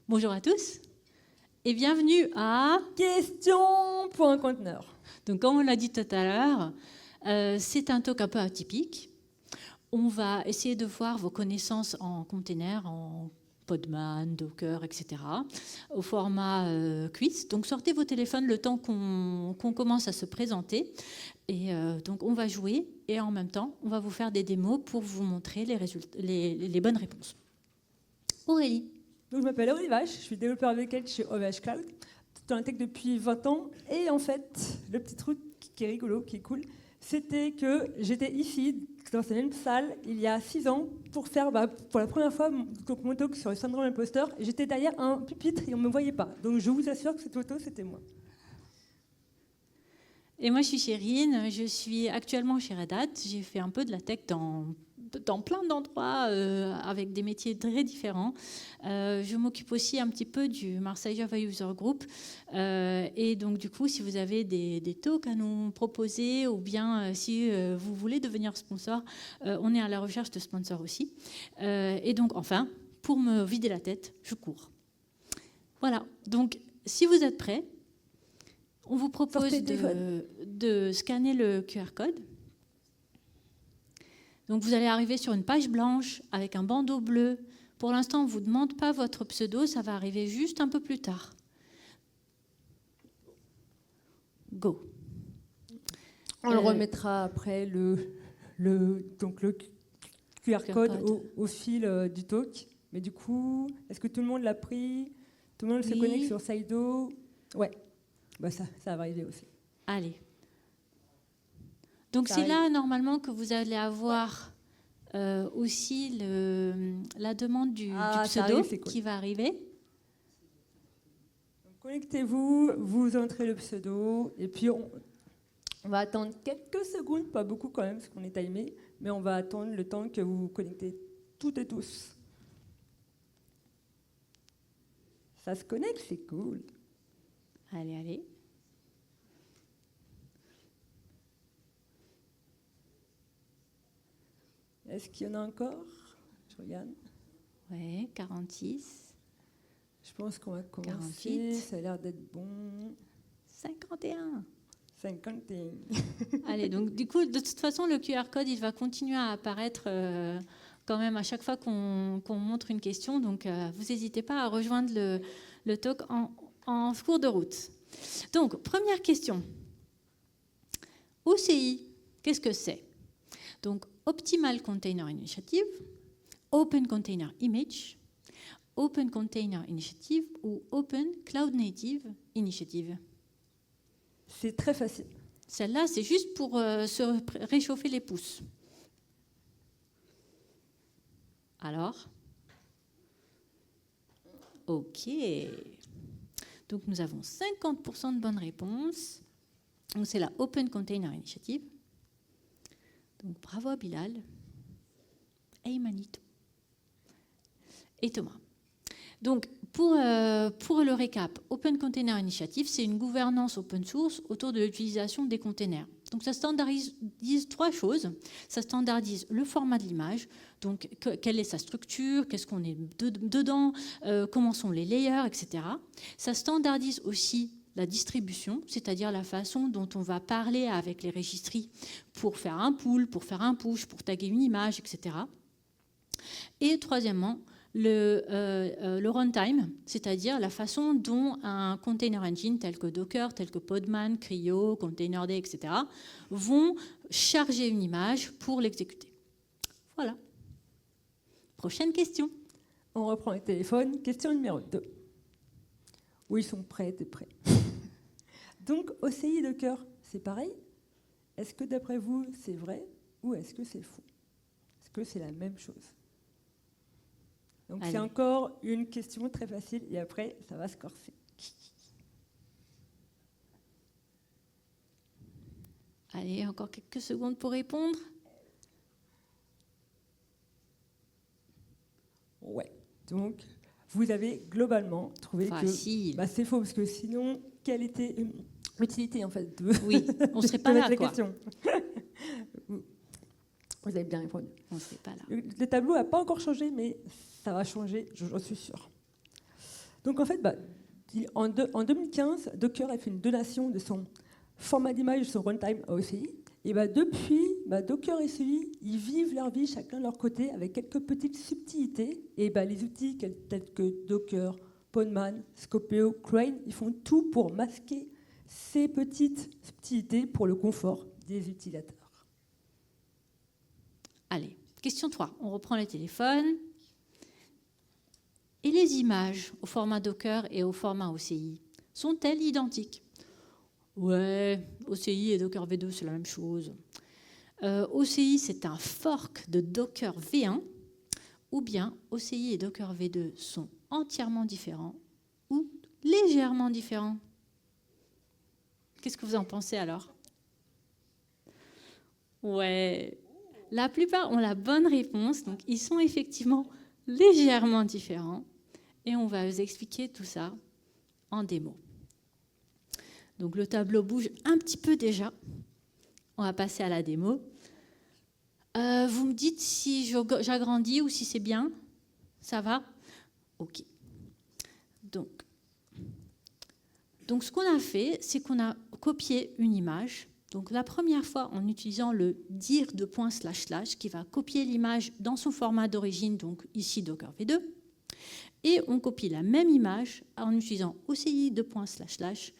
Bonjour à tous et bienvenue à Question pour un conteneur. Donc, comme on l'a dit tout à l'heure, c'est un talk un peu atypique. On va essayer de voir vos connaissances en container, en Podman, Docker, etc. au format quiz. Donc, sortez vos téléphones le temps qu'on commence à se présenter. Et donc, on va jouer et en même temps, on va vous faire des démos pour vous montrer les bonnes réponses. Aurélie. Donc, je m'appelle Aurélie Vache, je suis développeur backend chez OVH Cloud, dans la tech depuis 20 ans. Et en fait, le petit truc qui est rigolo, qui est cool, c'était que j'étais ici, dans cette même salle, il y a 6 ans, pour faire pour la première fois mon talk sur le syndrome imposteur. J'étais derrière un pupitre et on ne me voyait pas. Donc je vous assure que cette photo, c'était moi. Et moi, je suis Chérine, je suis actuellement chez Red Hat. J'ai fait un peu de la tech dans plein d'endroits avec des métiers très différents. Je m'occupe aussi un petit peu du Marseille Java User Group. Et donc, du coup, si vous avez des talks à nous proposer ou bien si vous voulez devenir sponsor, on est à la recherche de sponsors aussi. Et donc, enfin, pour me vider la tête, je cours. Voilà. Donc, si vous êtes prêts, on vous propose de scanner le QR code. Donc vous allez arriver sur une page blanche avec un bandeau bleu. Pour l'instant, on ne vous demande pas votre pseudo, ça va arriver juste un peu plus tard. Go. On le remettra après le QR code au fil du talk. Mais du coup, est-ce que tout le monde l'a pris? Tout le monde se connecte sur Slido? Ouais. Ça va arriver aussi. Allez. Donc c'est là, normalement, que vous allez avoir aussi la demande du pseudo qui va arriver. Donc, connectez-vous, vous entrez le pseudo, et puis on va attendre quelques secondes, pas beaucoup quand même, parce qu'on est timé, mais on va attendre le temps que vous vous connectez toutes et tous. Ça se connecte, c'est cool. Allez, allez. Est-ce qu'il y en a encore? Je regarde. Ouais, 46. Je pense qu'on va commencer. 48. Ça a l'air d'être bon. 51. 51. Allez, donc du coup, de toute façon, le QR code, il va continuer à apparaître quand même à chaque fois qu'on montre une question. Donc, vous n'hésitez pas à rejoindre le talk en cours de route. Donc, première question. OCI, qu'est-ce que c'est? Donc, Optimal Container Initiative, Open Container Image, Open Container Initiative ou Open Cloud Native Initiative. C'est très facile. Celle-là, c'est juste pour se réchauffer les pouces. Alors? OK. Donc, nous avons 50% de bonnes réponses. Donc, c'est la Open Container Initiative. Donc, bravo à Bilal. Et Manito. Et Thomas. Donc, pour le récap, Open Container Initiative, c'est une gouvernance open source autour de l'utilisation des containers. Donc, ça standardise 3 choses. Ça standardise le format de l'image, donc quelle est sa structure, qu'est-ce qu'on est dedans, comment sont les layers, etc. Ça standardise aussi la distribution, c'est-à-dire la façon dont on va parler avec les registries pour faire un pull, pour faire un push, pour taguer une image, etc. Et troisièmement, le runtime, c'est-à-dire la façon dont un container engine tel que Docker, tel que Podman, CRI-O, Containerd, etc. vont charger une image pour l'exécuter. Voilà. Prochaine question. On reprend les téléphones. Question numéro 2. Oui, ils sont prêts, t'es prêt. Donc, OCI Docker, c'est pareil? Est-ce que d'après vous, c'est vrai ou est-ce que c'est faux? Est-ce que c'est la même chose? Donc, c'est encore une question très facile et après, ça va se corser. Allez, encore quelques secondes pour répondre. Ouais. Donc, vous avez globalement trouvé que c'est faux, parce que sinon, quelle était l'utilité en fait de oui, on ne serait pas là, quoi. Question. Vous avez bien répondu. On ne serait pas là. Le tableau n'a pas encore changé, mais ça va changer, j'en suis sûre. Donc en fait, en 2015, Docker a fait une donation de son format d'image, de son runtime à OCI. Et depuis, Docker et OCI, ils vivent leur vie chacun de leur côté avec quelques petites subtilités. Et les outils tels que Docker, Podman, Scopeo, Crane, ils font tout pour masquer ces petites subtilités pour le confort des utilisateurs. Allez, question 3. On reprend les téléphones. Et les images au format Docker et au format OCI sont-elles identiques? Ouais, OCI et Docker V2, c'est la même chose. OCI, c'est un fork de Docker V1, ou bien OCI et Docker V2 sont entièrement différents ou légèrement différents. Qu'est-ce que vous en pensez alors? Ouais, la plupart ont la bonne réponse, donc ils sont effectivement légèrement différents. Et on va vous expliquer tout ça en démo. Donc le tableau bouge un petit peu déjà. On va passer à la démo. Vous me dites si j'agrandis ou si c'est bien? Ça va? OK. Donc ce qu'on a fait, c'est qu'on a copié une image. Donc la première fois en utilisant le dir de point // qui va copier l'image dans son format d'origine, donc ici Docker V2. Et on copie la même image en utilisant OCI de point //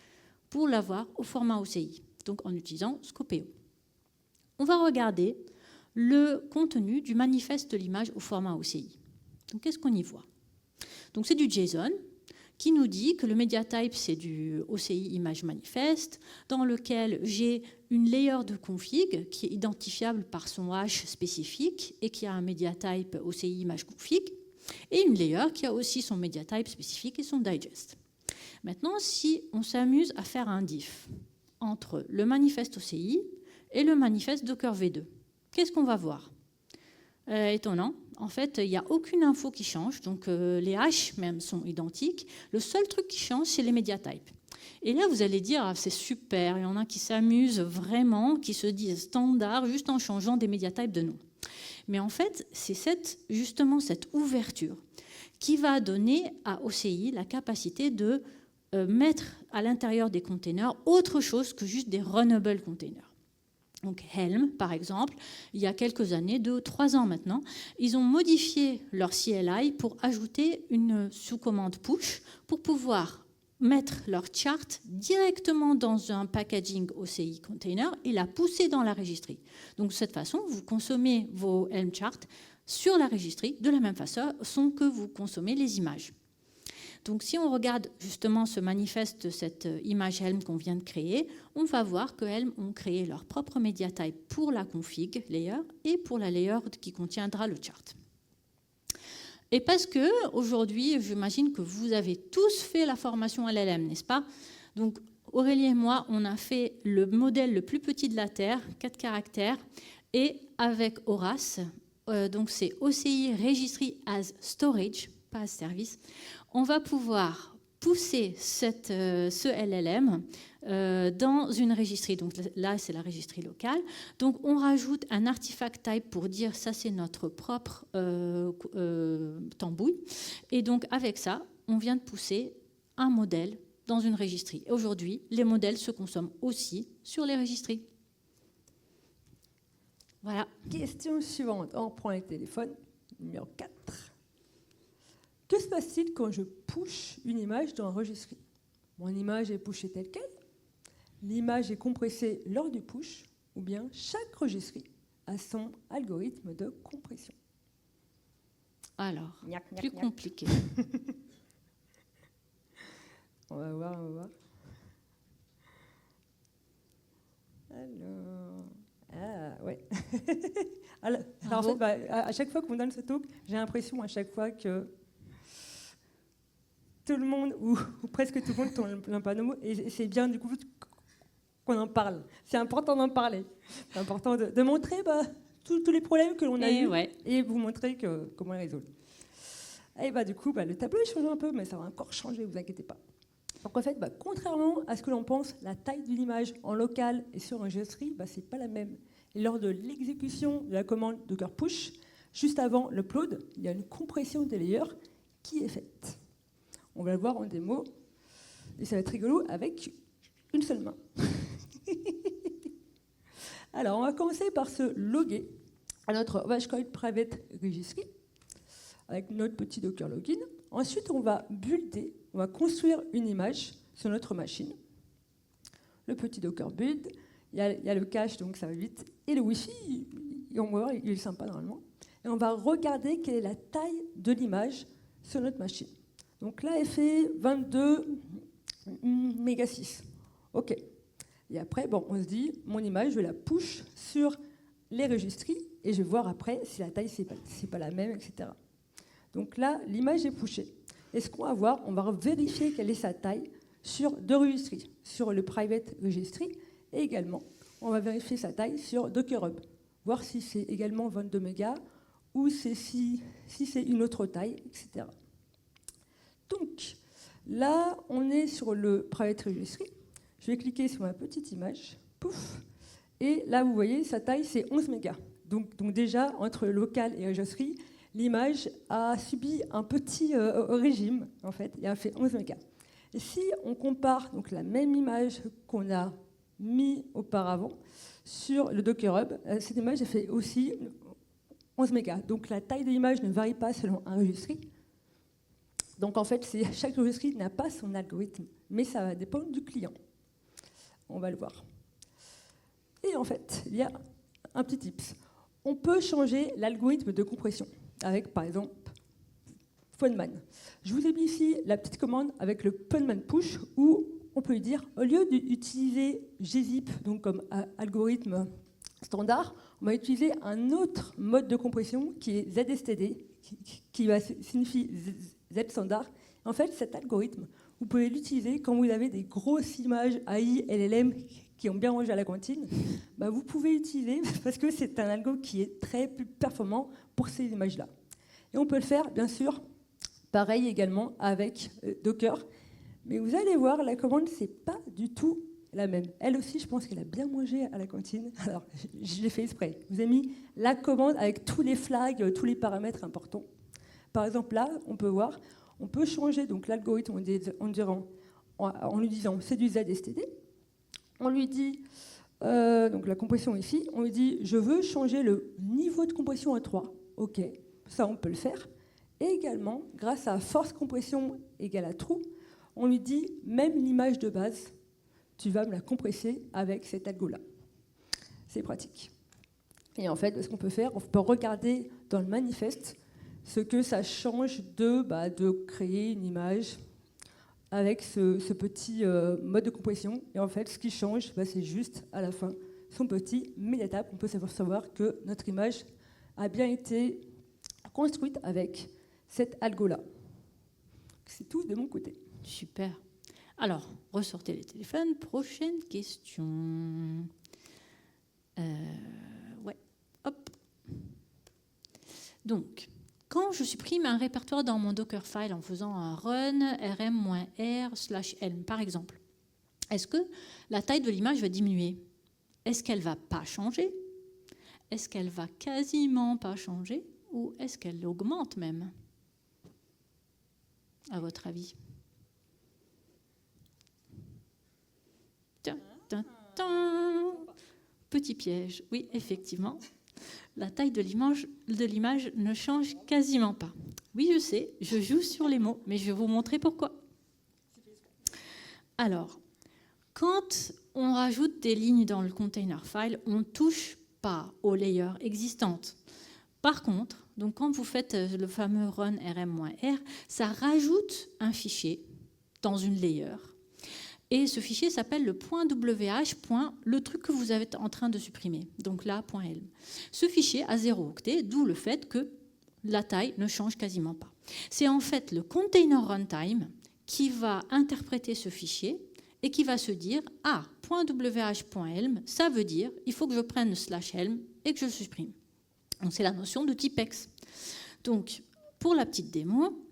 pour l'avoir au format OCI, donc en utilisant Scopeo. On va regarder le contenu du manifeste de l'image au format OCI. Donc qu'est-ce qu'on y voit? Donc c'est du JSON qui nous dit que le media type c'est du OCI image manifeste dans lequel j'ai une layer de config qui est identifiable par son hash spécifique et qui a un media type OCI image config et une layer qui a aussi son media type spécifique et son digest. Maintenant, si on s'amuse à faire un diff entre le manifeste OCI et le manifeste Docker V2, qu'est-ce qu'on va voir? Étonnant. En fait, il n'y a aucune info qui change, donc les hashes même sont identiques. Le seul truc qui change, c'est les media types. Et là, vous allez dire, ah, c'est super, il y en a qui s'amusent vraiment, qui se disent standard juste en changeant des media types de nom. Mais en fait, c'est justement cette ouverture qui va donner à OCI la capacité de mettre à l'intérieur des containers autre chose que juste des runnable containers. Donc Helm, par exemple, il y a quelques années, 2 ou 3 ans maintenant, ils ont modifié leur CLI pour ajouter une sous-commande push pour pouvoir mettre leur chart directement dans un packaging OCI container et la pousser dans la registry. Donc de cette façon, vous consommez vos Helm charts sur la registry de la même façon que vous consommez les images. Donc si on regarde justement ce manifeste, cette image Helm qu'on vient de créer, on va voir que Helm ont créé leur propre media type pour la config layer et pour la layer qui contiendra le chart. Et parce que aujourd'hui, j'imagine que vous avez tous fait la formation LLM, n'est-ce pas? Donc Aurélie et moi, on a fait le modèle le plus petit de la Terre, 4 caractères, et avec Horace, donc c'est OCI Registry as Storage, pas as Service, on va pouvoir pousser ce LLM dans une registry. Donc là, c'est la registry locale. Donc on rajoute un artifact type pour dire ça, c'est notre propre tambouille. Et donc avec ça, on vient de pousser un modèle dans une registry. Aujourd'hui, les modèles se consomment aussi sur les registries. Voilà. Question suivante. On reprend les téléphones. Numéro 4. Que se passe-t-il quand je push une image dans un registry? Mon image est pushée telle qu'elle, l'image est compressée lors du push, ou bien chaque registry a son algorithme de compression. Alors, plus compliqué. On va voir. Alors, ouais. Alors en fait, à chaque fois qu'on donne ce talk, j'ai l'impression à chaque fois que tout le monde, ou presque tout le monde, tourne pas de mots, et c'est bien du coup qu'on en parle. C'est important d'en parler. C'est important de montrer tous les problèmes que l'on a eus et vous montrer comment les résoudre. Et du coup, le tableau il change un peu, mais ça va encore changer, vous inquiétez pas. Donc en fait, contrairement à ce que l'on pense, la taille d'une image en local et sur un registry, c'est pas la même. Et lors de l'exécution de la commande Docker push, juste avant l'upload, il y a une compression des layers qui est faite. On va le voir en démo. Et ça va être rigolo avec une seule main. Alors, on va commencer par se loguer à notre OVHcloud Private Registry avec notre petit Docker Login. Ensuite, on va builder, on va construire une image sur notre machine. Le petit Docker build, il y a le cache, donc ça va vite, et le Wi-Fi, on va voir, il est sympa normalement. Et on va regarder quelle est la taille de l'image sur notre machine. Donc là, elle fait 22 méga 6. OK. Et après, bon, on se dit, mon image, je la push sur les registries et je vais voir après si la taille, c'est pas la même, etc. Donc là, l'image est pushée. Et ce qu'on va voir, on va vérifier quelle est sa taille sur deux registries, sur le private registry, et également, on va vérifier sa taille sur Docker Hub, voir si c'est également 22 mégas ou si c'est une autre taille, etc. Donc, là, on est sur le private registry. Je vais cliquer sur ma petite image, pouf, et là, vous voyez, sa taille, c'est 11 mégas. Donc déjà, entre local et registry, l'image a subi un petit régime, en fait, et a fait 11 mégas. Et si on compare donc, la même image qu'on a mis auparavant sur le Docker Hub, cette image a fait aussi 11 mégas. Donc la taille de l'image ne varie pas selon un registry. Donc en fait, chaque registry n'a pas son algorithme, mais ça va dépendre du client. On va le voir. Et en fait, il y a un petit tips. On peut changer l'algorithme de compression avec, par exemple, Funman. Je vous ai mis ici la petite commande avec le Funman push où on peut lui dire, au lieu d'utiliser gzip donc comme algorithme standard, on va utiliser un autre mode de compression qui est ZSTD, qui signifie Z standard. En fait, cet algorithme, vous pouvez l'utiliser quand vous avez des grosses images AI, LLM qui ont bien rangé à la cantine. Bah, vous pouvez l'utiliser parce que c'est un algo qui est très plus performant pour ces images-là. Et on peut le faire, bien sûr, pareil également avec Docker. Mais vous allez voir, la commande, c'est pas du tout la même. Elle aussi, je pense qu'elle a bien mangé à la cantine. Alors, je l'ai fait exprès. Je vous ai mis la commande avec tous les flags, tous les paramètres importants. Par exemple, là, on peut voir, on peut changer donc l'algorithme en lui disant c'est du ZSTD. On lui dit, donc la compression ici, on lui dit je veux changer le niveau de compression à 3. OK, ça on peut le faire. Et également, grâce à force compression égale à true, on lui dit même l'image de base, tu vas me la compresser avec cet algo-là. C'est pratique. Et en fait, ce qu'on peut faire, on peut regarder dans le manifeste ce que ça change de créer une image avec ce petit mode de compression. Et en fait, ce qui change, c'est juste à la fin son petit métatape. On peut savoir que notre image a bien été construite avec cet algo-là. C'est tout de mon côté. Super. Alors, ressortez les téléphones. Prochaine question. Ouais, hop. Donc, quand je supprime un répertoire dans mon Dockerfile en faisant un run rm-r/elm, par exemple, est-ce que la taille de l'image va diminuer? Est-ce qu'elle ne va pas changer? Est-ce qu'elle va quasiment pas changer? Ou est-ce qu'elle augmente même? À votre avis? Petit piège. Oui, effectivement. La taille de l'image ne change quasiment pas. Oui, je sais, je joue sur les mots, mais je vais vous montrer pourquoi. Alors, quand on rajoute des lignes dans le container file, on ne touche pas aux layers existantes. Par contre, donc quand vous faites le fameux run rm-r, ça rajoute un fichier dans une layer. Et ce fichier s'appelle le .wh, le truc que vous êtes en train de supprimer. Donc là, .elm. Ce fichier a 0 octet, d'où le fait que la taille ne change quasiment pas. C'est en fait le container runtime qui va interpréter ce fichier et qui va se dire « Ah, .wh.elm, ça veut dire il faut que je prenne /elm et que je le supprime ». Donc c'est la notion de type X. Donc, pour la petite démo,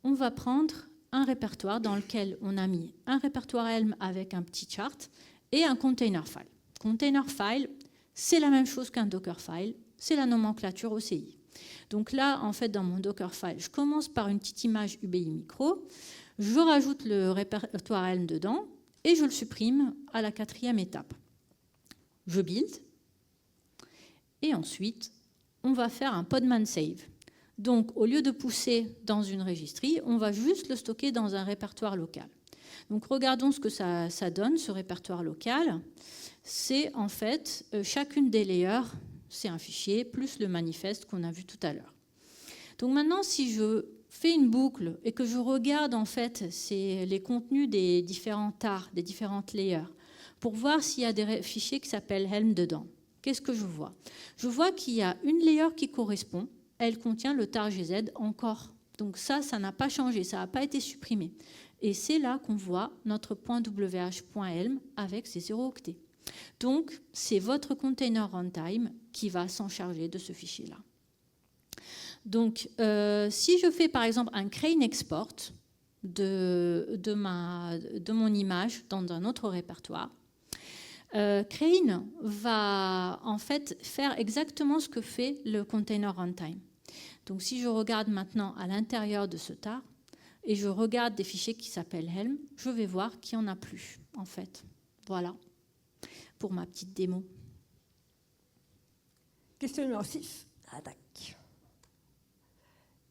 on va prendre un répertoire dans lequel on a mis un répertoire Elm avec un petit chart et un container file. Container file, c'est la même chose qu'un Docker file, c'est la nomenclature OCI. Donc là, en fait, dans mon Dockerfile, je commence par une petite image UBI micro, je rajoute le répertoire Helm dedans et je le supprime à la 4e étape. Je build et ensuite, on va faire un podman save. Donc, au lieu de pousser dans une registry, on va juste le stocker dans un répertoire local. Donc, regardons ce que ça donne, ce répertoire local. C'est en fait, chacune des layers, c'est un fichier, plus le manifeste qu'on a vu tout à l'heure. Donc maintenant, si je fais une boucle et que je regarde en fait les contenus des différents TAR, des différentes layers, pour voir s'il y a des fichiers qui s'appellent Helm dedans, qu'est-ce que je vois? Je vois qu'il y a une layer qui correspond, elle contient le tar GZ encore. Donc ça n'a pas changé, ça n'a pas été supprimé. Et c'est là qu'on voit notre .wh.helm avec ses 0 octets. Donc, c'est votre container runtime qui va s'en charger de ce fichier-là. Donc, si je fais par exemple un crane export de mon image dans un autre répertoire, Crane va en fait faire exactement ce que fait le container runtime. Donc, si je regarde maintenant à l'intérieur de ce tar et je regarde des fichiers qui s'appellent Helm, je vais voir qu'il n'y en a plus, en fait. Voilà, pour ma petite démo. Question numéro 6. Attaque.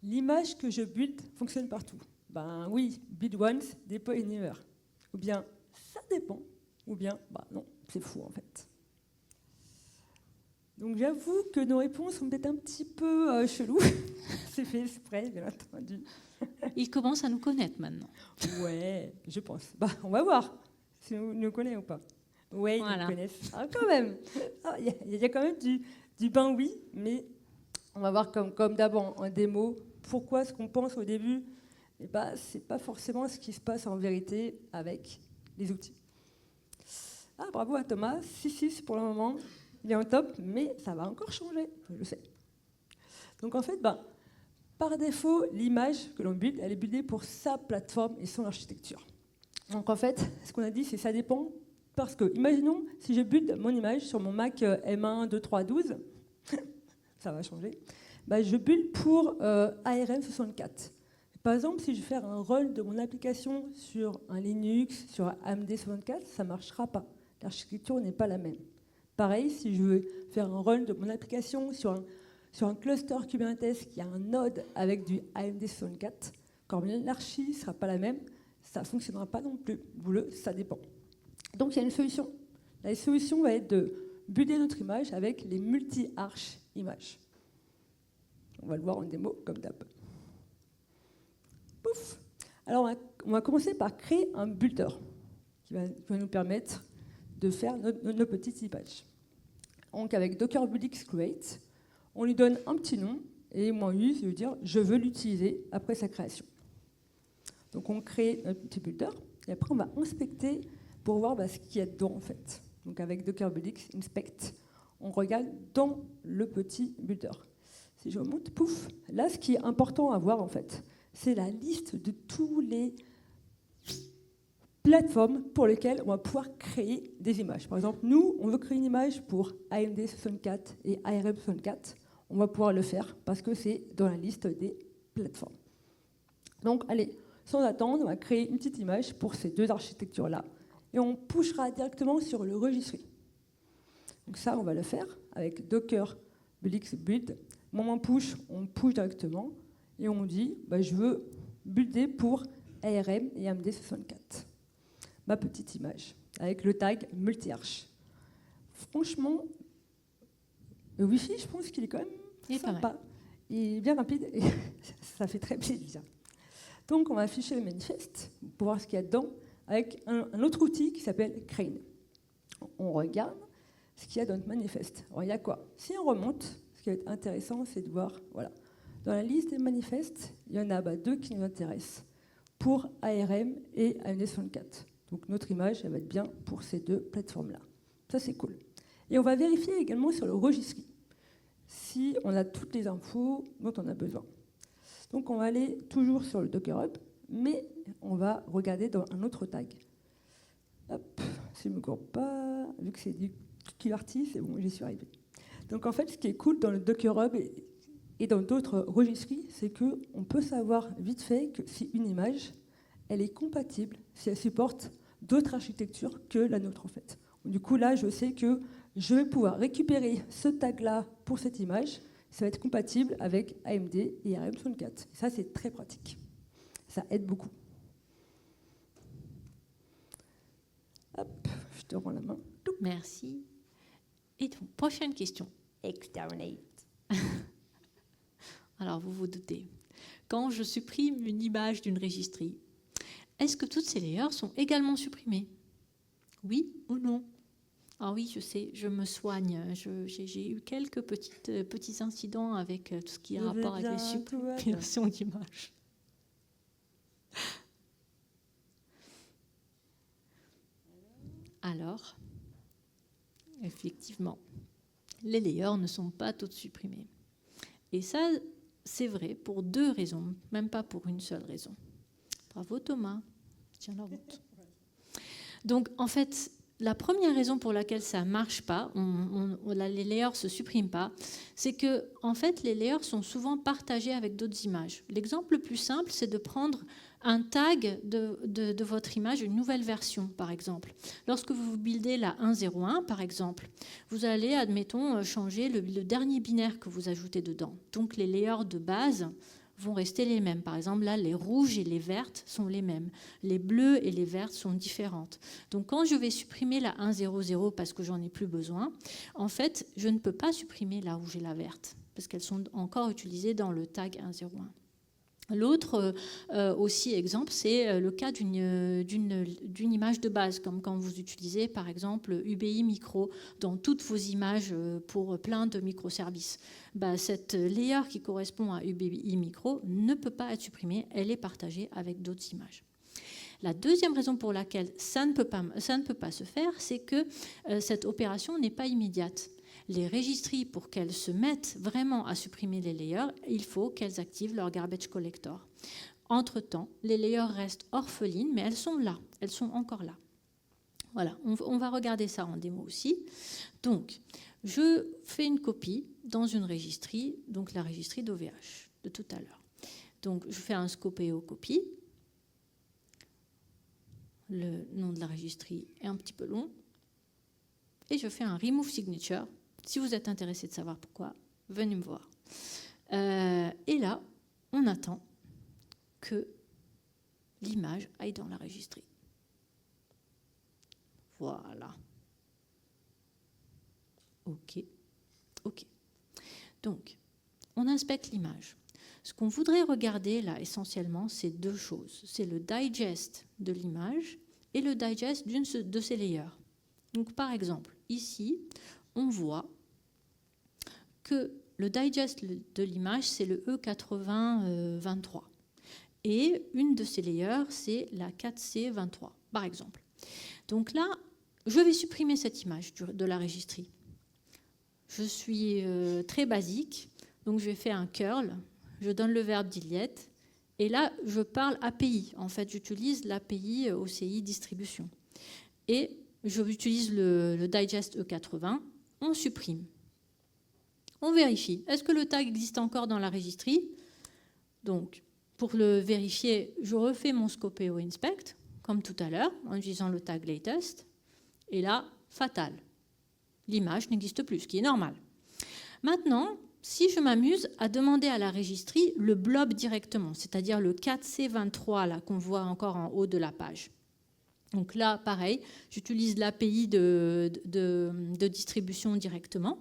L'image que je build fonctionne partout. Ben oui, build once, deploy anywhere. Ou bien, ça dépend. Ou bien, bah non, c'est fou en fait. Donc j'avoue que nos réponses sont peut-être un petit peu cheloues. C'est fait exprès, bien entendu. Ils commencent à nous connaître maintenant. Ouais, je pense. Bah, on va voir si on nous connaît ou pas. Ouais, ils nous connaissent. Ah, quand même. Il y a quand même du ben oui, mais on va voir comme d'abord en démo, pourquoi ce qu'on pense au début, eh ben, c'est pas forcément ce qui se passe en vérité avec les outils. Ah, bravo à Thomas, 6-6 pour le moment. Il est en top, mais ça va encore changer, je le sais. Donc en fait, par défaut, l'image que l'on build, elle est buildée pour sa plateforme et son architecture. Donc en fait, ce qu'on a dit, c'est ça dépend, parce que, imaginons, si je build mon image sur mon Mac M1 2312, ça va changer, je build pour ARM64. Par exemple, si je fais un run de mon application sur un Linux, sur un AMD64, ça ne marchera pas. L'architecture n'est pas la même. Pareil, si je veux faire un run de mon application sur un cluster Kubernetes qui a un node avec du AMD64, quand bien l'archi ne sera pas la même, ça ne fonctionnera pas non plus. Ça dépend. Donc il y a une solution. La solution va être de builder notre image avec les multi-arch images. On va le voir en démo comme d'hab. Pouf. Alors on va commencer par créer un builder qui va nous permettre de faire nos petites images. Donc avec Docker Buildix Create, on lui donne un petit nom et -u, ça veut dire je veux l'utiliser après sa création. Donc on crée notre petit builder et après on va inspecter pour voir ce qu'il y a dedans en fait. Donc avec Docker Buildix Inspect, on regarde dans le petit builder. Si je remonte, pouf, là ce qui est important à voir en fait, c'est la liste de tous les plateformes pour lesquelles on va pouvoir créer des images. Par exemple, nous, on veut créer une image pour AMD64 et ARM64. On va pouvoir le faire parce que c'est dans la liste des plateformes. Donc, allez, sans attendre, on va créer une petite image pour ces deux architectures-là et on pushera directement sur le registry. Donc ça, on va le faire avec Docker Buildix Build. Moment push, on push directement et on dit, je veux builder pour ARM et AMD64. Ma petite image, avec le tag multi-arch. Franchement, le Wi-Fi, je pense qu'il est quand même sympa. Il est bien rapide et ça fait très plaisir. Donc, on va afficher le manifeste pour voir ce qu'il y a dedans avec un autre outil qui s'appelle Crane. On regarde ce qu'il y a dans notre manifeste. Alors, il y a quoi? Si on remonte, ce qui va être intéressant, c'est de voir, voilà, dans la liste des manifestes, il y en a deux qui nous intéressent pour ARM et AMD64. Donc notre image, elle va être bien pour ces deux plateformes-là. Ça, c'est cool. Et on va vérifier également sur le registry si on a toutes les infos dont on a besoin. Donc on va aller toujours sur le Docker Hub, mais on va regarder dans un autre tag. Hop, si je ne me cours pas, vu que c'est du QRT, c'est bon, j'y suis arrivé. Donc en fait, ce qui est cool dans le Docker Hub Et dans d'autres registries, c'est qu'on peut savoir vite fait que si une image, elle est compatible, si elle supporte d'autres architectures que la nôtre en fait. Du coup, là, je sais que je vais pouvoir récupérer ce tag-là pour cette image. Ça va être compatible avec AMD et ARM64. Et ça, c'est très pratique. Ça aide beaucoup. Hop, je te rends la main. Merci. Et donc, prochaine question. Exterminate. Alors, vous vous doutez. Quand je supprime une image d'une registry, est-ce que toutes ces layers sont également supprimées? Oui ou non? Ah oui, je sais, je me soigne. J'ai eu quelques petits incidents avec tout ce qui a rapport avec les supprimations d'images. Alors, effectivement, les layers ne sont pas toutes supprimées. Et ça, c'est vrai pour 2 raisons, même pas pour une seule raison. Bravo Thomas, tiens la route. Donc en fait, la première raison pour laquelle ça ne marche pas, les layers ne se suppriment pas, c'est que en fait, les layers sont souvent partagés avec d'autres images. L'exemple le plus simple, c'est de prendre un tag de votre image, une nouvelle version, par exemple. Lorsque vous buildez la 1.01, par exemple, vous allez, admettons, changer le dernier binaire que vous ajoutez dedans. Donc les layers de base vont rester les mêmes. Par exemple, là, les rouges et les vertes sont les mêmes. Les bleus et les vertes sont différentes. Donc, quand je vais supprimer la 1.00 parce que j'en ai plus besoin, en fait, je ne peux pas supprimer la rouge et la verte parce qu'elles sont encore utilisées dans le tag 1.01. L'autre aussi exemple, c'est le cas d'une image de base, comme quand vous utilisez par exemple UBI Micro dans toutes vos images pour plein de microservices. Cette layer qui correspond à UBI Micro ne peut pas être supprimée, elle est partagée avec d'autres images. La deuxième raison pour laquelle ça ne peut pas se faire, c'est que cette opération n'est pas immédiate. Les registries, pour qu'elles se mettent vraiment à supprimer les layers, il faut qu'elles activent leur garbage collector. Entre-temps, les layers restent orphelines, mais elles sont là, elles sont encore là. Voilà, on va regarder ça en démo aussi. Donc, je fais une copie dans une registrie, donc la registrie d'OVH de tout à l'heure. Donc, je fais un scopeo copie. Le nom de la registrie est un petit peu long. Et je fais un remove signature. Si vous êtes intéressé de savoir pourquoi, venez me voir. Et là, on attend que l'image aille dans la registrie. Voilà. OK. Donc, on inspecte l'image. Ce qu'on voudrait regarder là, essentiellement, c'est 2 choses. C'est le digest de l'image et le digest d'une de ces layers. Donc, par exemple, ici, on voit que le digest de l'image, c'est le E8023. Et une de ces layers, c'est la 4C23, par exemple. Donc là, je vais supprimer cette image de la registrie. Je suis très basique, donc je vais faire un curl, je donne le verbe delete, et là, je parle API. En fait, j'utilise l'API OCI distribution. Et j'utilise le digest E80, on supprime. On vérifie. Est-ce que le tag existe encore dans la registrie? Donc, pour le vérifier, je refais mon scopeo inspect, comme tout à l'heure, en utilisant le tag latest. Et là, fatal. L'image n'existe plus, ce qui est normal. Maintenant, si je m'amuse à demander à la registrie le blob directement, c'est-à-dire le 4C23 là, qu'on voit encore en haut de la page. Donc là, pareil, j'utilise l'API de distribution directement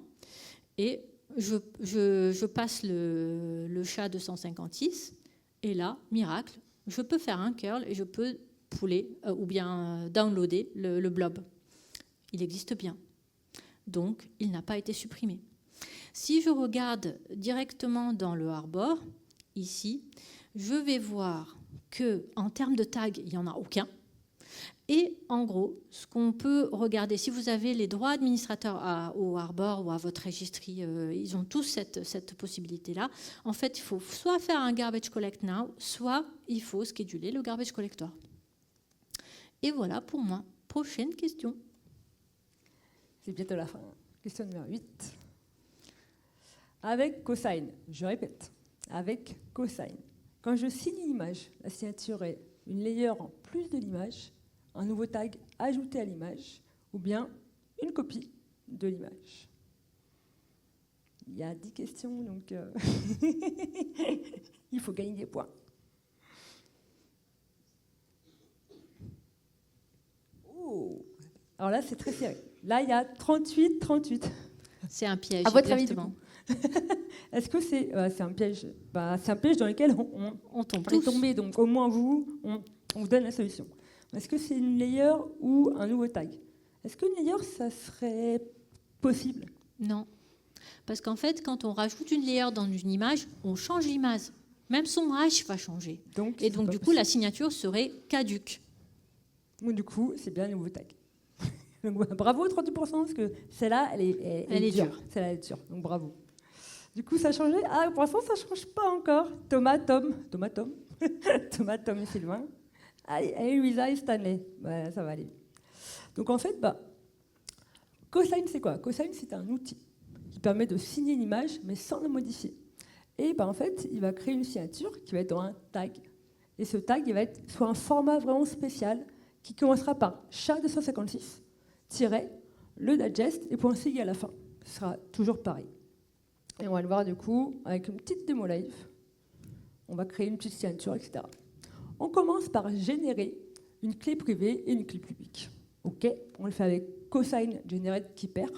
et je passe le SHA-256 et là, miracle, je peux faire un curl et je peux puller ou bien downloader le blob. Il existe bien. Donc, il n'a pas été supprimé. Si je regarde directement dans le Harbor, ici, je vais voir qu'en termes de tag, il n'y en a aucun. Et en gros, ce qu'on peut regarder, si vous avez les droits administrateurs au Harbor ou à votre registry, ils ont tous cette possibilité-là. En fait, il faut soit faire un garbage collect now, soit il faut scheduler le garbage collector. Et voilà pour moi. Prochaine question. C'est bientôt la fin. Question numéro 8. avec cosign. Je répète, avec cosign. Quand je signe une image, la signature est une layer en plus de l'image, un nouveau tag ajouté à l'image, ou bien une copie de l'image. Il y a 10 questions, donc il faut gagner des points. Oh. Alors là, c'est très serré. Là, il y a 38. C'est un piège, À votre avis, exactement. Est-ce que c'est un piège? C'est un piège dans lequel On tombe est tous. tombé, donc au moins on vous donne la solution. Est-ce que c'est une layer ou un nouveau tag? Est-ce qu'une layer, ça serait possible? Non. Parce qu'en fait, quand on rajoute une layer dans une image, on change l'image. Même son hash va changer. Donc, Et donc, du coup, la signature serait caduque. Donc, du coup, c'est bien un nouveau tag. Donc, bravo 30%, parce que celle-là, elle est dure. Celle-là, elle est dure. Donc, bravo. Du coup, ça a changé. Ah, pour l'instant, ça ne change pas encore. Thomas, Tom et Sylvain. Allez, Louisa et Stanley. Ouais, ça va aller. Donc, en fait, cosign, c'est quoi? Cosign, c'est un outil qui permet de signer une image, mais sans la modifier. Et en fait, il va créer une signature qui va être dans un tag. Et ce tag, il va être sur un format vraiment spécial qui commencera par SHA-256, le digest et .sig à la fin. Ce sera toujours pareil. Et on va le voir du coup avec une petite démo live. On va créer une petite signature, etc. On commence par générer une clé privée et une clé publique. OK, on le fait avec cosign generate keeper.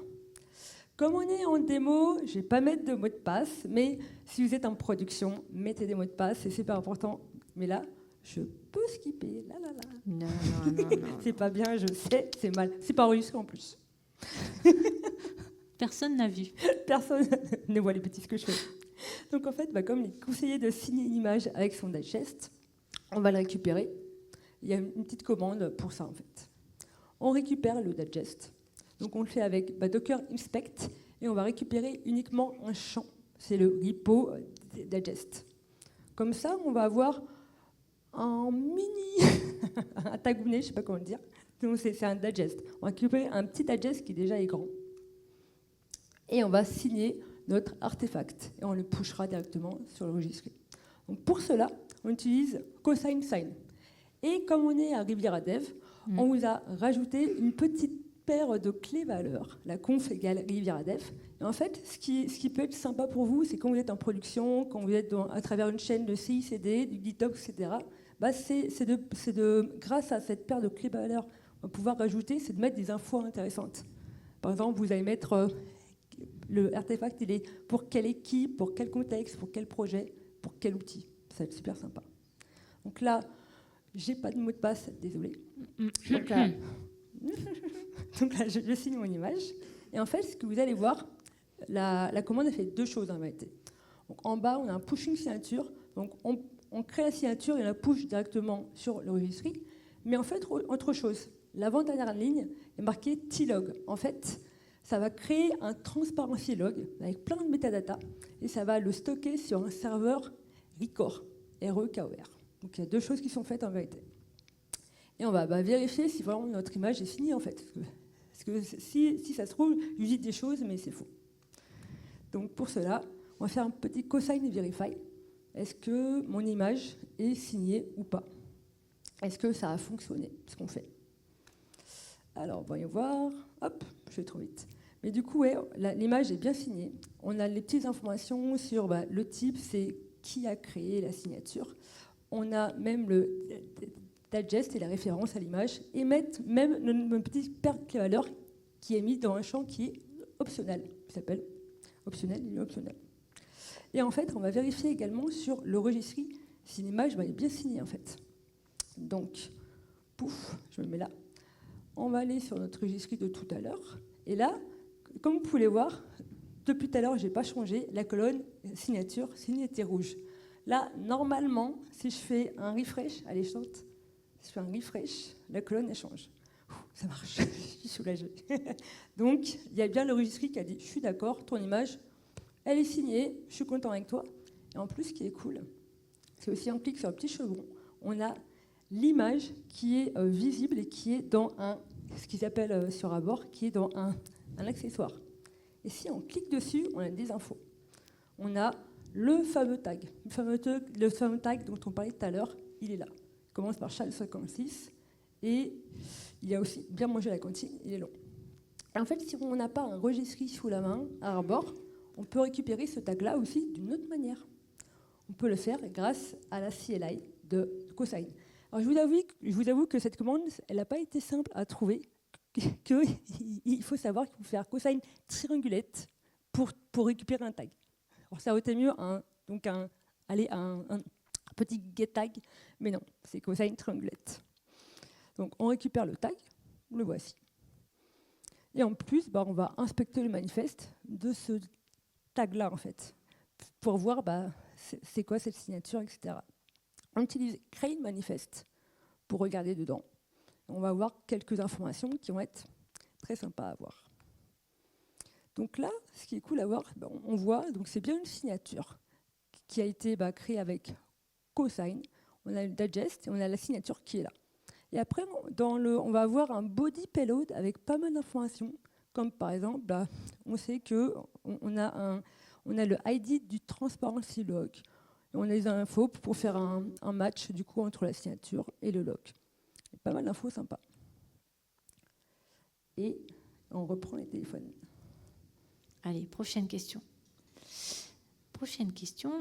Comme on est en démo, je ne vais pas mettre de mot de passe, mais si vous êtes en production, mettez des mots de passe, c'est super important. Mais là, je peux skipper. Non. C'est pas bien, je sais, c'est mal. C'est pas enregistré en plus. Personne n'a vu. Personne ne voit les bêtises que je fais. Donc en fait, comme il est conseillé de signer une image avec son digest, on va le récupérer. Il y a une petite commande pour ça en fait. On récupère le digest. Donc on le fait avec docker inspect et on va récupérer uniquement un champ. C'est le repo digest. Comme ça, on va avoir un un tagounet, je ne sais pas comment le dire. Donc c'est un digest. On va récupérer un petit digest qui déjà est grand. Et on va signer notre artefact. Et on le pushera directement sur le registre. Donc pour cela, on utilise cosign sign. Et comme on est à Riviera Dev, on vous a rajouté une petite paire de clés valeurs, la conf égale Riviera Dev. Et en fait, ce qui peut être sympa pour vous, c'est quand vous êtes en production, quand vous êtes à travers une chaîne de CI/CD, du GitHub, etc., grâce à cette paire de clés valeurs, on va pouvoir rajouter, c'est de mettre des infos intéressantes. Par exemple, vous allez mettre le artefact, il est pour quelle équipe, pour quel contexte, pour quel projet, pour quel outil. Ça va être super sympa. Donc là, j'ai pas de mot de passe, désolé. Donc là, je signe mon image. Et en fait, ce que vous allez voir, la commande a fait deux choses en réalité. Donc, en bas, on a un pushing signature. Donc on crée la signature et on la push directement sur le registre. Mais en fait, autre chose, l'avant-dernière ligne est marquée T-log. En fait, ça va créer un transparency log avec plein de métadatas et ça va le stocker sur un serveur Rekor, R-E-K-O-R. Donc il y a deux choses qui sont faites en vérité. Et on va vérifier si vraiment notre image est signée en fait. Parce que si ça se trouve, je dis des choses, mais c'est faux. Donc pour cela, on va faire un petit cosign verify. Est-ce que mon image est signée ou pas? Est-ce que ça a fonctionné, ce qu'on fait? Alors, voyons voir. Hop, je vais trop vite. Mais du coup, ouais, l'image est bien signée. On a les petites informations sur le type, c'est qui a créé la signature. On a même le digest et la référence à l'image. Et mettre même une petite paire de valeurs qui est mise dans un champ qui est optionnel. Qui s'appelle optionnel, il est optionnel. Et en fait, on va vérifier également sur le registre si l'image est bien signée en fait. Donc, pouf, je me mets là. On va aller sur notre registre de tout à l'heure. Et là, comme vous pouvez le voir, depuis tout à l'heure, je n'ai pas changé. La colonne signature, signe était rouge. Là, normalement, si je fais un refresh, allez, chante. Si je fais un refresh, la colonne, elle change. Ça marche, je suis soulagée. Donc, il y a bien le registre qui a dit « Je suis d'accord, ton image, elle est signée, je suis content avec toi. » Et en plus, ce qui est cool, c'est aussi on clique sur un petit chevron, on a l'image qui est visible et qui est dans ce qu'ils appellent sur Abord, qui est dans un accessoire. Et si on clique dessus, on a des infos. on a le fameux tag. Le fameux tag dont on parlait tout à l'heure, il est là. Il commence par Charles 56 et il a aussi bien mangé à la cantine, il est long. Et en fait, si on n'a pas un registry sous la main, à un bord, on peut récupérer ce tag-là aussi d'une autre manière. On peut le faire grâce à la CLI de Cosign. Alors, je vous avoue que cette commande, elle n'a pas été simple à trouver. Il faut savoir qu'il faut faire Cosign triangulette pour récupérer un tag. Alors, ça aurait été mieux un petit get tag, mais non, c'est Cosign triangulette. Donc, on récupère le tag, le voici. Et en plus, on va inspecter le manifeste de ce tag-là, en fait, pour voir c'est quoi cette signature, etc. On utilise Crane Manifest pour regarder dedans. On va avoir quelques informations qui vont être très sympas à voir. Donc là, ce qui est cool à voir, on voit, donc c'est bien une signature qui a été créée avec Cosign. On a le digest et on a la signature qui est là. Et après, on va avoir un body payload avec pas mal d'informations, comme par exemple, on sait qu'on a le ID du transparency log. On a les infos pour faire un match du coup entre la signature et le log. Et pas mal d'infos sympas. Et on reprend les téléphones. Allez, prochaine question. Prochaine question,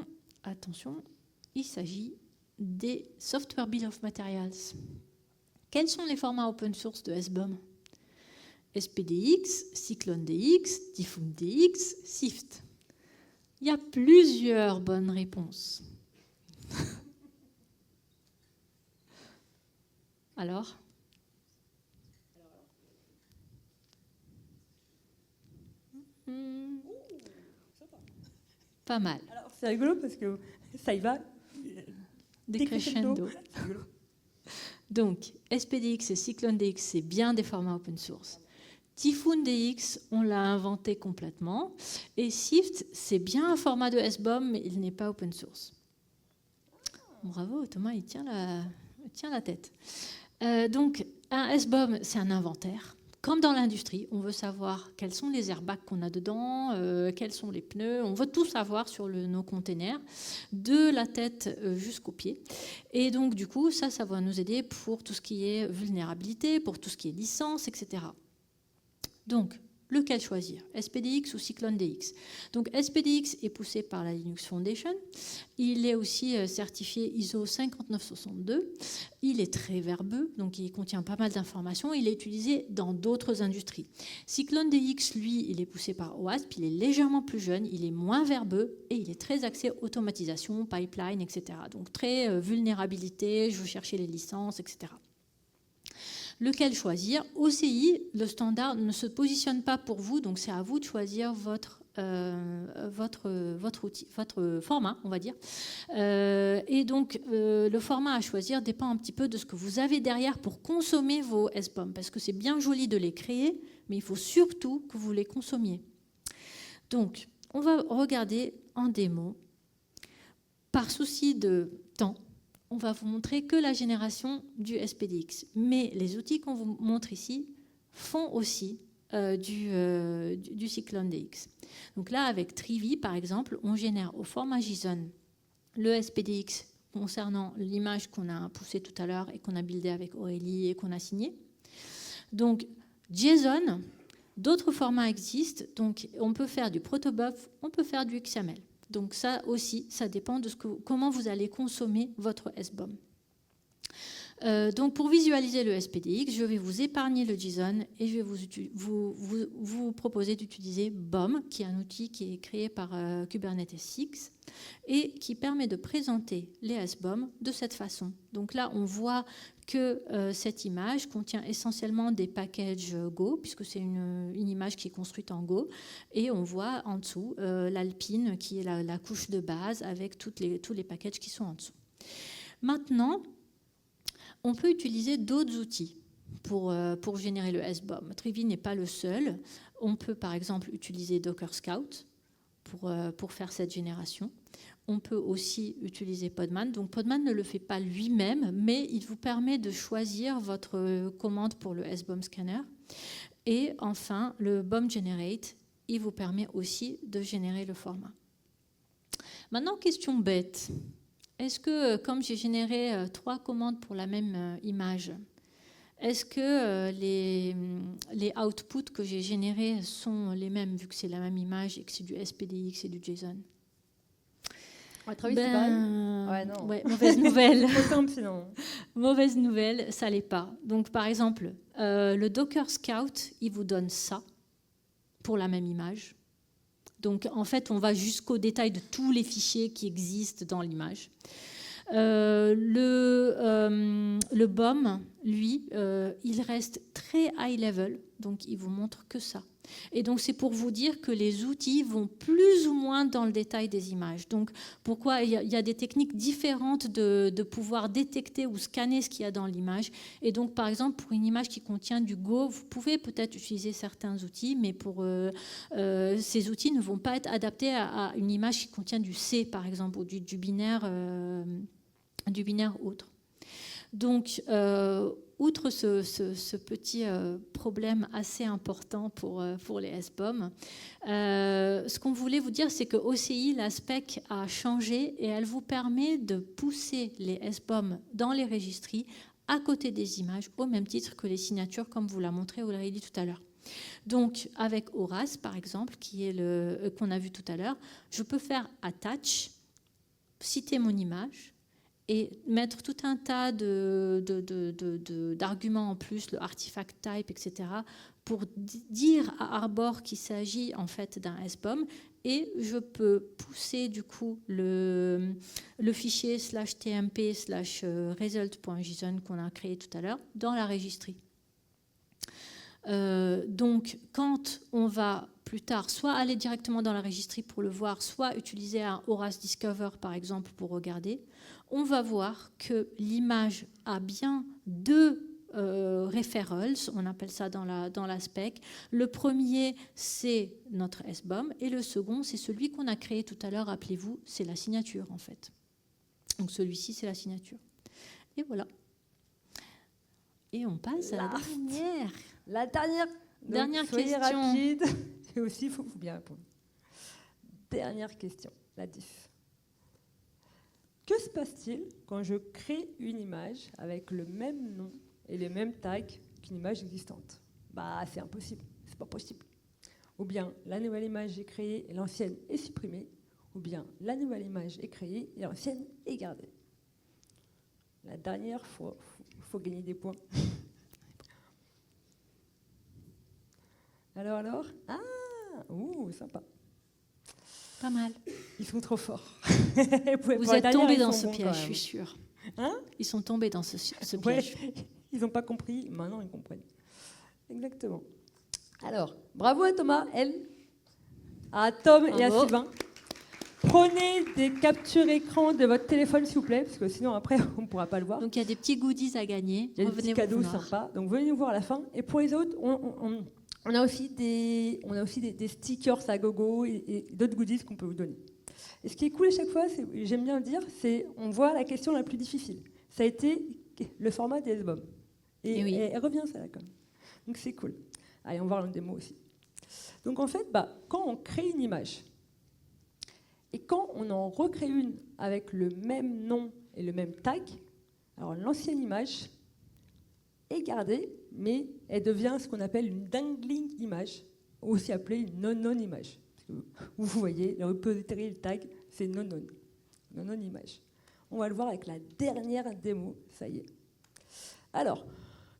attention, il s'agit des Software Bill of Materials. Quels sont les formats open source de SBOM? SPDX, CycloneDX, TyphoonDX, SIFT. Il y a plusieurs bonnes réponses. Alors? Pas mal. Alors, c'est rigolo parce que ça y va. Décrescendo. Donc, SPDX et CycloneDX, c'est bien des formats open source. TyphoonDX, on l'a inventé complètement. Et SIFT, c'est bien un format de SBOM, mais il n'est pas open source. Bravo, Thomas, il tient la tête. Donc, un SBOM, c'est un inventaire. Comme dans l'industrie, on veut savoir quels sont les airbags qu'on a dedans, quels sont les pneus. On veut tout savoir sur nos containers, de la tête jusqu'aux pieds. Et donc, du coup, ça va nous aider pour tout ce qui est vulnérabilité, pour tout ce qui est licence, etc. Donc, lequel choisir, SPDX ou CycloneDX? Donc, SPDX est poussé par la Linux Foundation. Il est aussi certifié ISO 59062. Il est très verbeux, donc il contient pas mal d'informations. Il est utilisé dans d'autres industries. CycloneDX, lui, il est poussé par OWASP. Il est légèrement plus jeune, il est moins verbeux et il est très axé automatisation, pipeline, etc. Donc, très vulnérabilité, je veux chercher les licences, etc. Lequel choisir? OCI, le standard ne se positionne pas pour vous, donc c'est à vous de choisir votre outil, votre format, on va dire. Et donc, le format à choisir dépend un petit peu de ce que vous avez derrière pour consommer vos SBOM, parce que c'est bien joli de les créer, mais il faut surtout que vous les consommiez. Donc, on va regarder en démo. Par souci de temps, on va vous montrer que la génération du SPDX. Mais les outils qu'on vous montre ici font aussi du CycloneDX. Donc là, avec Trivi, par exemple, on génère au format JSON le SPDX concernant l'image qu'on a poussée tout à l'heure et qu'on a buildée avec Aurélie et qu'on a signée. Donc, JSON, d'autres formats existent. Donc, on peut faire du protobuf, on peut faire du XML. Donc ça aussi, ça dépend de comment vous allez consommer votre SBOM. Donc pour visualiser le SPDX, je vais vous épargner le JSON et je vais vous proposer d'utiliser BOM, qui est un outil qui est créé par Kubernetes 6 et qui permet de présenter les SBOM de cette façon. Donc là, on voit que cette image contient essentiellement des packages Go, puisque c'est une image qui est construite en Go, et on voit en dessous l'Alpine, qui est la couche de base, avec tous les packages qui sont en dessous. Maintenant, on peut utiliser d'autres outils pour générer le SBOM. Trivi n'est pas le seul. On peut par exemple utiliser Docker Scout pour faire cette génération. On peut aussi utiliser Podman. Donc Podman ne le fait pas lui-même, mais il vous permet de choisir votre commande pour le SBOM scanner. Et enfin, le BOM Generate, il vous permet aussi de générer le format. Maintenant, question bête. Est-ce que, comme j'ai généré 3 commandes pour la même image, est-ce que les outputs que j'ai générés sont les mêmes, vu que c'est la même image et que c'est du SPDX et c'est du JSON? À votre avis, c'est pareil? Ouais, non. Ouais, mauvaise nouvelle. Trop simple, sinon. Mauvaise nouvelle, ça l'est pas. Donc, par exemple, le Docker Scout, il vous donne ça pour la même image. Donc, en fait, on va jusqu'au détail de tous les fichiers qui existent dans l'image. Le BOM, lui, il reste très high level, donc il vous montre que ça. Et donc, c'est pour vous dire que les outils vont plus ou moins dans le détail des images. Donc, pourquoi il y a des techniques différentes de pouvoir détecter ou scanner ce qu'il y a dans l'image. Et donc, par exemple, pour une image qui contient du Go, vous pouvez peut-être utiliser certains outils, mais ces outils ne vont pas être adaptés à une image qui contient du C, par exemple, ou du binaire autre. Donc, outre ce petit problème assez important pour les SBOM, ce qu'on voulait vous dire, c'est que OCI, la spec a changé et elle vous permet de pousser les SBOM dans les registries à côté des images, au même titre que les signatures, comme vous l'a montré Aurélie tout à l'heure. Donc, avec Horace, par exemple, qu'on a vu tout à l'heure, je peux faire attach, citer mon image, et mettre tout un tas d'arguments en plus, le artifact type, etc., pour dire à Arbor qu'il s'agit en fait d'un SBOM, et je peux pousser du coup le fichier /tmp/result.json qu'on a créé tout à l'heure dans la registry. Donc, quand on va plus tard soit aller directement dans la registry pour le voir, soit utiliser un Horace Discover par exemple pour regarder, on va voir que l'image a bien 2 referrals, on appelle ça dans la spec. Le premier, c'est notre SBOM, et le second, c'est celui qu'on a créé tout à l'heure, rappelez-vous, c'est la signature en fait. Donc celui-ci, c'est la signature. Et voilà. Et on passe à la dernière. La dernière. Dernière soyez question. rapide. Et aussi, il faut bien répondre. Dernière question, la diff. Que se passe-t-il quand je crée une image avec le même nom et les mêmes tags qu'une image existante? C'est impossible, c'est pas possible. Ou bien la nouvelle image est créée et l'ancienne est supprimée, ou bien la nouvelle image est créée et l'ancienne est gardée. La dernière fois, il faut gagner des points. Alors sympa. Pas mal. Ils sont trop forts. Vous êtes tombés dans ce piège, je suis sûre. Hein? Ils sont tombés dans ce piège. Ouais, ils n'ont pas compris, maintenant ils comprennent. Exactement. Alors, bravo à Thomas, à Tom et à Sylvain. Prenez des captures écran de votre téléphone, s'il vous plaît, parce que sinon après on ne pourra pas le voir. Donc il y a des petits goodies à gagner. Il y a des petits cadeaux sympas. Donc venez nous voir à la fin. Et pour les autres, on a aussi des stickers à gogo et d'autres goodies qu'on peut vous donner. Et ce qui est cool à chaque fois, j'aime bien le dire, c'est on voit la question la plus difficile. Ça a été le format des SBOM. Et oui. Elle revient, ça, là, quand même. Donc c'est cool. Allez, on va voir une démo aussi. Donc en fait, quand on crée une image, et quand on en recrée une avec le même nom et le même tag, alors l'ancienne image est gardée, mais elle devient ce qu'on appelle une dangling image, aussi appelée une non-non image. Vous voyez, le repository, le tag, c'est non-non. Non-non image. On va le voir avec la dernière démo, ça y est. Alors,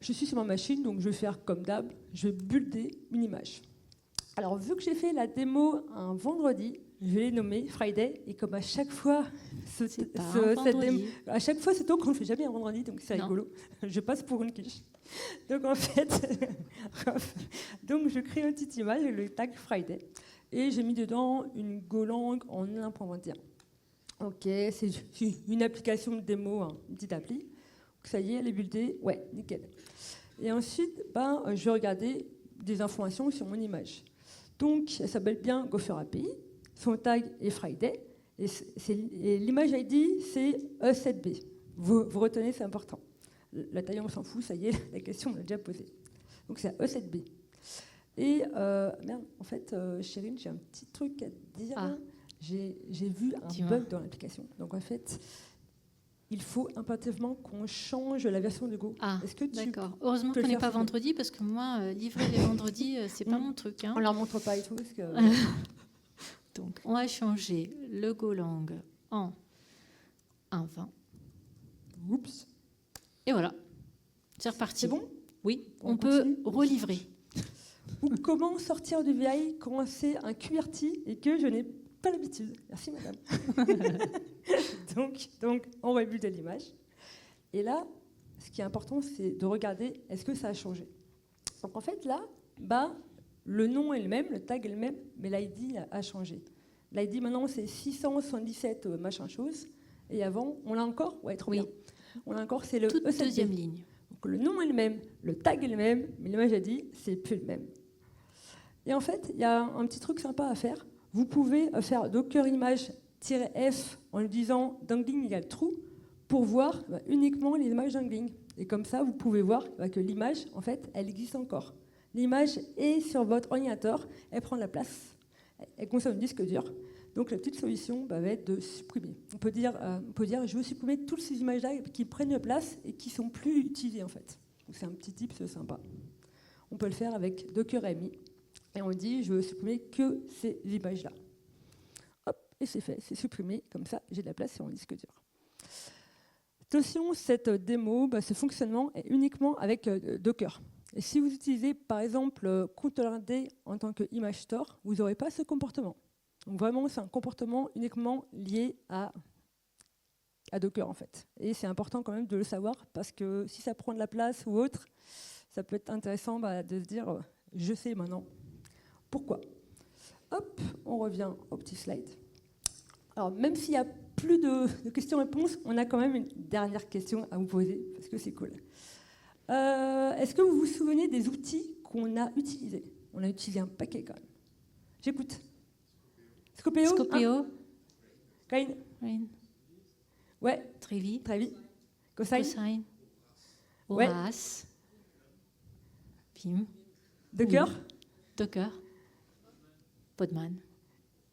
je suis sur ma machine, donc je vais faire comme d'hab, je vais builder une image. Alors, vu que j'ai fait la démo un vendredi, je vais nommer Friday, et comme à chaque fois, à chaque fois c'est tôt qu'on ne fait jamais un vendredi, donc c'est rigolo. Je passe pour une quiche. Donc en fait, donc je crée une petite image avec le tag Friday, et j'ai mis dedans une Golang en 1.21. Ok, c'est une application de démo, une petite appli. Donc ça y est, elle est buildée, ouais, nickel. Et ensuite, je vais regarder des informations sur mon image. Donc, elle s'appelle bien Gopher API. Son tag est Friday. Et l'image ID, c'est E7B. Vous retenez, c'est important. La taille, on s'en fout, ça y est, la question, on l'a déjà posée. Donc, c'est E7B. Et, en fait, Chérine, j'ai un petit truc à te dire. j'ai vu un Dis-moi. bug dans l'application. Donc en fait, il faut impérativement qu'on change la version de Go. Ah, Est-ce que tu d'accord. Heureusement peux qu'on le n'est faire, pas s'il te plaît? vendredi, parce que moi, livrer les vendredis, c'est pas mon truc. Hein. On leur montre pas et tout parce que Donc, on va changer le Golang en 1.20. oups. Et voilà, c'est reparti. C'est bon? Oui, On on peut continue relivrer. Ou comment sortir du VI quand c'est un QWERTY et que je n'ai pas l'habitude. Merci madame. donc, on rebuild l'image. Et là, ce qui est important, c'est de regarder est-ce que ça a changé. Donc en fait, là, le nom est le même, le tag est le même, mais l'ID a changé. L'ID maintenant, c'est 677 machin chose. Et avant, on l'a encore? Ouais, trop bien. On l'a encore, c'est le Toute E7B. deuxième ligne. Donc le nom est le même, le tag est le même, mais l'image ID, c'est plus le même. Et en fait, il y a un petit truc sympa à faire. Vous pouvez faire docker image-f en lui disant dangling égale true pour voir uniquement les images dangling. Et comme ça, vous pouvez voir que l'image, en fait, elle existe encore. L'image est sur votre ordinateur, elle prend de la place, elle consomme du disque dur. Donc la petite solution va être de supprimer. On peut dire, je veux supprimer toutes ces images-là qui prennent de place et qui ne sont plus utilisées en fait. Donc c'est un petit tip, c'est sympa. On peut le faire avec Docker AMI et on dit je veux supprimer que ces images-là. Hop, et c'est fait, c'est supprimé. Comme ça, j'ai de la place sur mon disque dur. Attention, cette démo, ce fonctionnement est uniquement avec Docker. Et si vous utilisez par exemple Control-D en tant que image store, vous n'aurez pas ce comportement. Donc vraiment, c'est un comportement uniquement lié à Docker en fait. Et c'est important quand même de le savoir parce que si ça prend de la place ou autre, ça peut être intéressant de se dire je sais maintenant pourquoi. Hop, on revient au petit slide. Alors même s'il n'y a plus de questions-réponses, on a quand même une dernière question à vous poser parce que c'est cool. Est-ce que vous vous souvenez des outils qu'on a utilisés? On a utilisé un paquet quand même. J'écoute. Scopeo. Scopeo. Kain. Rain. Ouais. Trevi. Cosine. Cosine. Ouais. OAS. Vim. Docker. Oui. Docker. Podman.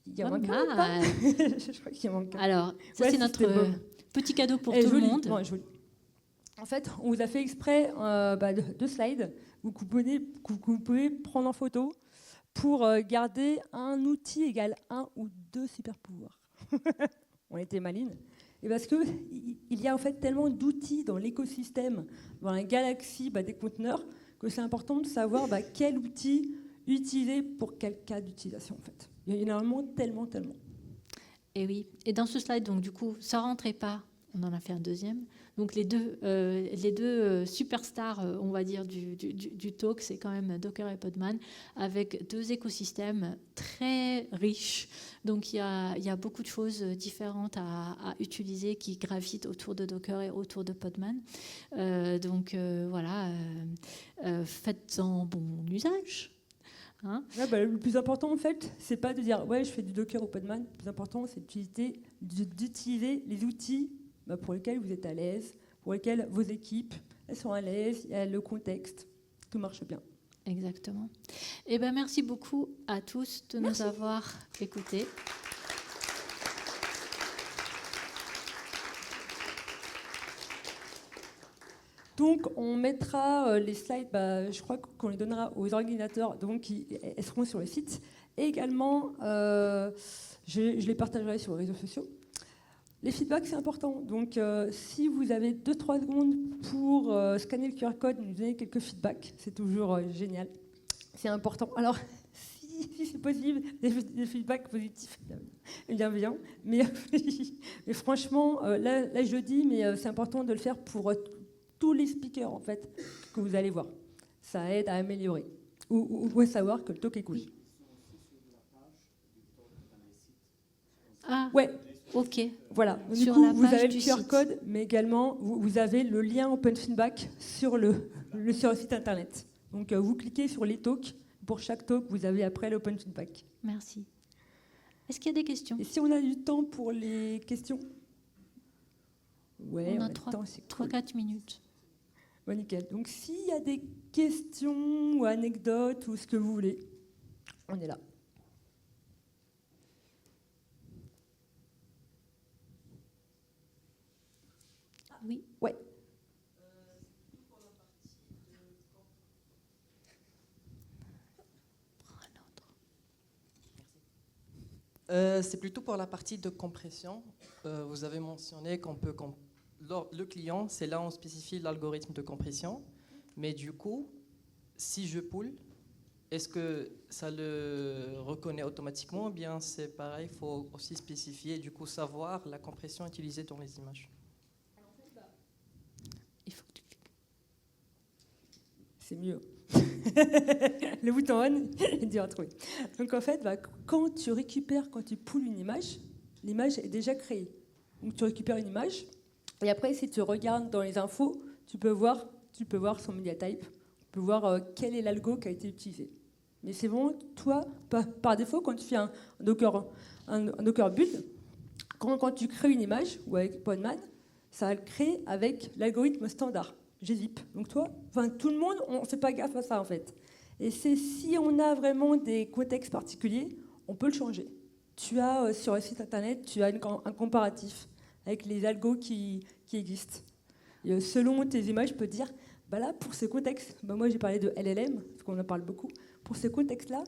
Il y a manque un ou pas? Je crois qu'il y a manque un. Alors, ça Ouais, c'est notre petit cadeau pour tout le monde. Ouais, joli. En fait, on vous a fait exprès deux slides que vous pouvez prendre en photo pour garder un outil égal 1 ou 2 super pouvoirs. On était malines. Et parce qu'il y a en fait tellement d'outils dans l'écosystème, dans la galaxie des conteneurs, que c'est important de savoir quel outil utiliser pour quel cas d'utilisation en fait. Il y a énormément, tellement. Et oui. Et dans ce slide, donc du coup, ça rentrait pas. On en a fait un deuxième. Donc les deux superstars, on va dire, du talk, c'est quand même Docker et Podman, avec deux écosystèmes très riches. Donc il y a beaucoup de choses différentes à utiliser qui gravitent autour de Docker et autour de Podman. Voilà, faites-en bon usage. Hein? Le plus important en fait, c'est pas de dire ouais je fais du Docker ou Podman. Le plus important c'est d'utiliser les outils pour lesquels vous êtes à l'aise, pour lesquels vos équipes elles sont à l'aise, il y a le contexte, tout marche bien. Exactement. Et merci beaucoup à tous de nous avoir écoutés. Donc, on mettra les slides, je crois qu'on les donnera aux organisateurs, donc elles seront sur le site. Et également, je les partagerai sur les réseaux sociaux. Les feedbacks, c'est important. Donc, si vous avez 2-3 secondes pour scanner le QR code et nous donner quelques feedbacks, c'est toujours génial. C'est important. Alors, si c'est possible, des feedbacks positifs et bienveillants. Mais franchement, là, je le dis, mais c'est important de le faire pour tous les speakers en fait que vous allez voir. Ça aide à améliorer ou à savoir que le talk est cool. Oui. Ah, ouais. Ok. Voilà. Du sur coup, la vous page avez du le QR site. code, mais également vous avez le lien Open Feedback sur le site internet. Donc vous cliquez sur les talks. Pour chaque talk, vous avez après l'Open Feedback. Merci. Est-ce qu'il y a des questions? Et si on a du temps pour les questions? Ouais, on a le temps, c'est cool. 3-4 minutes. Bon, nickel. Donc, s'il y a des questions ou anecdotes ou ce que vous voulez, on est là. Oui. Ouais. C'est plutôt pour la partie de compression. Vous avez mentionné qu'on peut... le client, c'est là où on spécifie l'algorithme de compression. Mais du coup, si je pull, est-ce que ça le reconnaît automatiquement ou bien c'est pareil, il faut aussi spécifier et du coup savoir la compression utilisée dans les images? Il faut que tu cliques. C'est mieux. Le bouton on est dur à trouver. Donc en fait, quand tu pulls une image, l'image est déjà créée. Donc tu récupères une image et après si tu regardes dans les infos, tu peux voir son media type, tu peux voir quel est l'algo qui a été utilisé. Mais c'est bon, toi, par défaut, quand tu fais un Docker build, quand tu crées une image ou avec Podman, ça va le créer avec l'algorithme standard. gzip. Donc toi, tout le monde, on ne fait pas gaffe à ça en fait. Et c'est si on a vraiment des contextes particuliers, on peut le changer. Tu as sur le site internet, tu as un comparatif avec les algos qui existent. Et, selon tes images, je peux te dire, là pour ce contexte, moi j'ai parlé de LLM, parce qu'on en parle beaucoup. Pour ce contexte-là,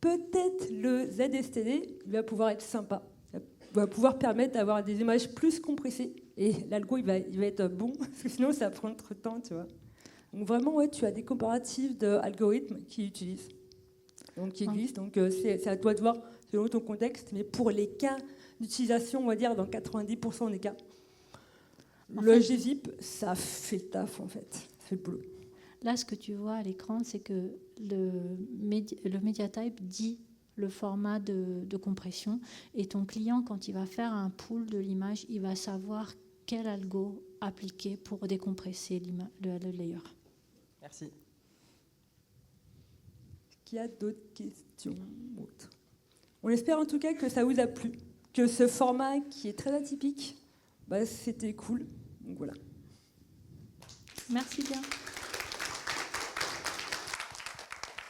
peut-être le ZSTD il va pouvoir être sympa. Il va pouvoir permettre d'avoir des images plus compressées. Et l'algo, il va être bon, parce que sinon, ça prend trop de temps, tu vois. Donc vraiment, ouais, tu as des comparatifs d'algorithmes qui existent. Donc c'est à toi de voir selon ton contexte. Mais pour les cas d'utilisation, on va dire, dans 90% des cas, le gzip, ça fait le taf, en fait. Ça fait le boulot. Là, ce que tu vois à l'écran, c'est que le MediaType dit le format de compression. Et ton client, quand il va faire un pull de l'image, il va savoir quel algo appliquer pour décompresser le layer. Merci. Est-ce qu'il y a d'autres questions? On espère en tout cas que ça vous a plu, que ce format qui est très atypique, c'était cool. Donc voilà. Merci bien.